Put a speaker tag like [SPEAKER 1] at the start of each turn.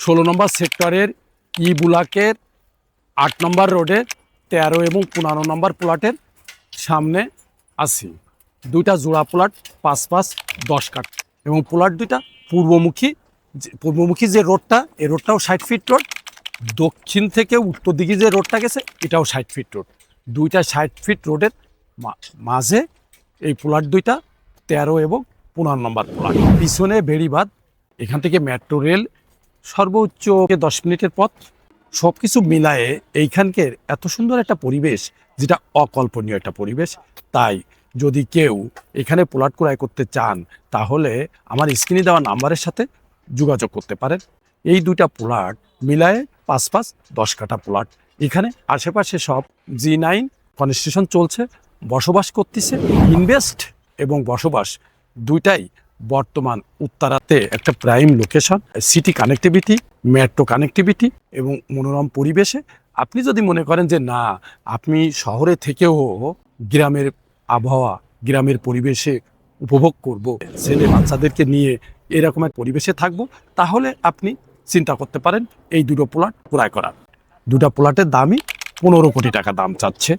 [SPEAKER 1] 16 নম্বর সেক্টরের ই ব্লকের 8 নম্বর রোডে 13 এবং 15 নম্বর প্লটের সামনে আছি। দুইটা জোড়া প্লট 5-5-10 কাঠ এবং প্লট দুইটা পূর্বমুখী যে রোডটা, এই রোডটাও 60 ফিট রোড। দক্ষিণ থেকে উত্তর দিকে যে রোডটা গেছে এটাও 60 ফিট রোড। দুইটা 60 ফিট রোডের মাঝে এই প্লট দুইটা 13 এবং 15 নম্বর প্লট। পিছনে বেড়িবাঁধ, এখান থেকে মেট্রো রেল সর্বোচ্চ 10 মিনিটের পথ। সব কিছু মিলায়ে এইখানকার এত সুন্দর একটা পরিবেশ, যেটা অকল্পনীয় একটা পরিবেশ। তাই যদি কেউ এখানে প্লট ক্রয় করতে চান তাহলে আমার স্ক্রিনে দেওয়া নাম্বারের সাথে যোগাযোগ করতে পারেন। এই দুইটা প্লট মিলায়ে 5-5-10 কাঠা প্লট। এখানে আশেপাশে সব G9 কনস্ট্রাকশন চলছে, বসবাস করতেছে। ইনভেস্ট এবং বসবাস দুইটাই বর্তমান উত্তরাতে একটা prime location, city connectivity, metro connectivity এবং মনোরম পরিবেশে। আপনি যদি মনে করেন যে না, আপনি শহরে থেকেও গ্রামের আবহাওয়া, গ্রামের পরিবেশে উপভোগ করব, ছেলে বাচ্চাদেরকে নিয়ে এরকম এক পরিবেশে থাকব, তাহলে আপনি চিন্তা করতে পারেন এই দুটো প্লট ক্রয় করার। দুটো প্লটের দামই 15 কোটি টাকা দাম চাচ্ছে।